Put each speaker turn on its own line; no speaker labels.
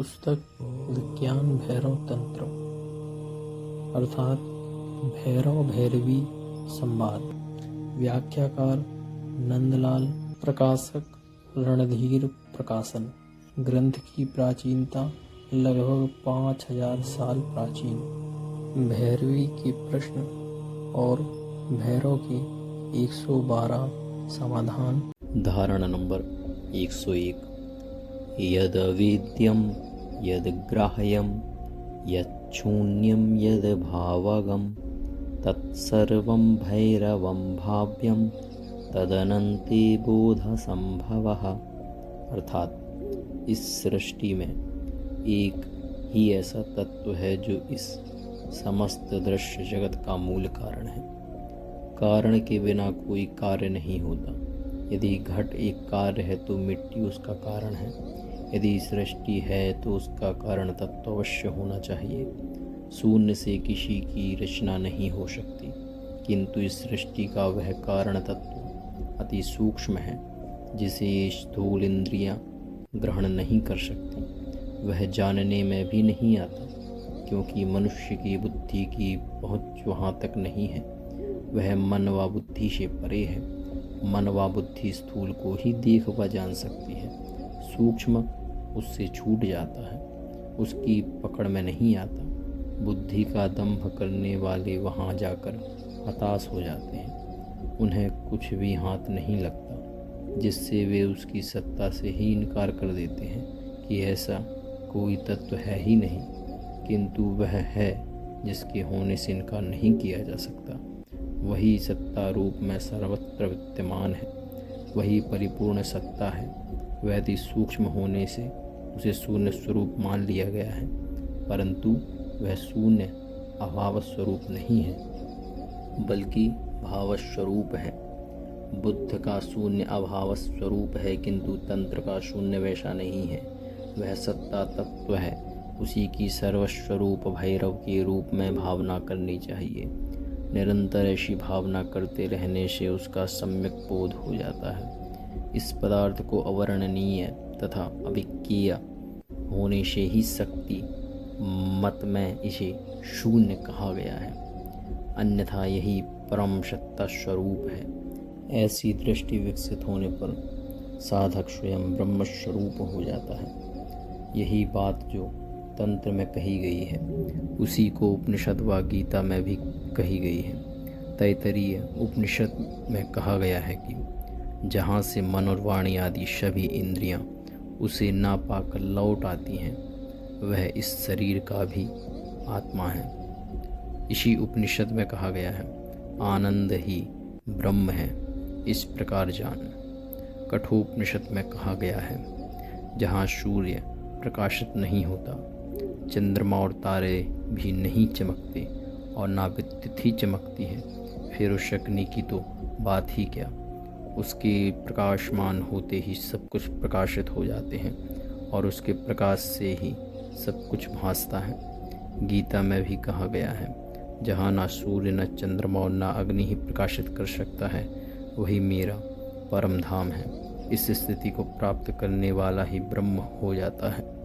पुस्तक विज्ञान भैरव तंत्र अर्थात भैरव भैरवी संवाद। व्याख्याकार नंदलाल, प्रकाशक रणधीर प्रकाशन। ग्रंथ की प्राचीनता लगभग 5000 साल प्राचीन। भैरवी के प्रश्न और भैरव के 112 समाधान।
धारणा नंबर 101। यद वेद्यम यद ग्राह्यम यच्छून्यम यद भावगम तत्सर्वं भैरवं भाव्यम तदनन्ते बोध संभवः। अर्थात इस सृष्टि में एक ही ऐसा तत्व है जो इस समस्त दृश्य जगत का मूल कारण है। कारण के बिना कोई कार्य नहीं होता। यदि घट एक कार्य है तो मिट्टी उसका कारण है। यदि सृष्टि है तो उसका कारण तत्व अवश्य होना चाहिए। शून्य से किसी की रचना नहीं हो सकती, किंतु इस सृष्टि का वह कारण तत्व अति सूक्ष्म है जिसे स्थूल इंद्रियां ग्रहण नहीं कर सकती। वह जानने में भी नहीं आता, क्योंकि मनुष्य की बुद्धि की पहुँच वहाँ तक नहीं है। वह मन व बुद्धि से परे है। मन व बुद्धि स्थूल को ही देख व जान सकती है। सूक्ष्म उससे छूट जाता है, उसकी पकड़ में नहीं आता। बुद्धि का दंभ करने वाले वहाँ जाकर हताश हो जाते हैं। उन्हें कुछ भी हाथ नहीं लगता, जिससे वे उसकी सत्ता से ही इनकार कर देते हैं कि ऐसा कोई तत्व है ही नहीं। किंतु वह है जिसके होने से इनकार नहीं किया जा सकता। वही सत्ता रूप में सर्वत्र विद्यमान है। वही परिपूर्ण सत्ता है। वह अति सूक्ष्म होने से उसे शून्य स्वरूप मान लिया गया है, परंतु वह शून्य अभाव स्वरूप नहीं है, बल्कि भाव स्वरूप है। बुद्ध का शून्य अभाव स्वरूप है, किंतु तंत्र का शून्य वैसा नहीं है। वह सत्ता तत्व है। उसी की सर्वस्वरूप भैरव के रूप में भावना करनी चाहिए। निरंतर ऐसी भावना करते रहने से उसका सम्यक बोध हो जाता है। इस पदार्थ को अवर्णनीय तथा अविज्ञेय होने से ही शक्ति मत में इसे शून्य कहा गया है, अन्यथा यही परम सत्ता स्वरूप है। ऐसी दृष्टि विकसित होने पर साधक स्वयं ब्रह्म स्वरूप हो जाता है। यही बात जो तंत्र में कही गई है, उसी को उपनिषद व गीता में भी कही गई है। तैत्तरीय उपनिषद में कहा गया है कि जहाँ से मन और वाणी आदि सभी इंद्रियां उसे ना पाकर लौट आती हैं, वह इस शरीर का भी आत्मा है। इसी उपनिषद में कहा गया है, आनंद ही ब्रह्म है, इस प्रकार जान। कठोपनिषद में कहा गया है, जहाँ सूर्य प्रकाशित नहीं होता, चंद्रमा और तारे भी नहीं चमकते और ना तिथि चमकती है, फिर उस अग्नि की तो बात ही क्या। उसके प्रकाशमान होते ही सब कुछ प्रकाशित हो जाते हैं और उसके प्रकाश से ही सब कुछ भासता है। गीता में भी कहा गया है, जहाँ ना सूर्य न चंद्रमा और ना अग्नि ही प्रकाशित कर सकता है, वही मेरा परम धाम है। इस स्थिति को प्राप्त करने वाला ही ब्रह्म हो जाता है।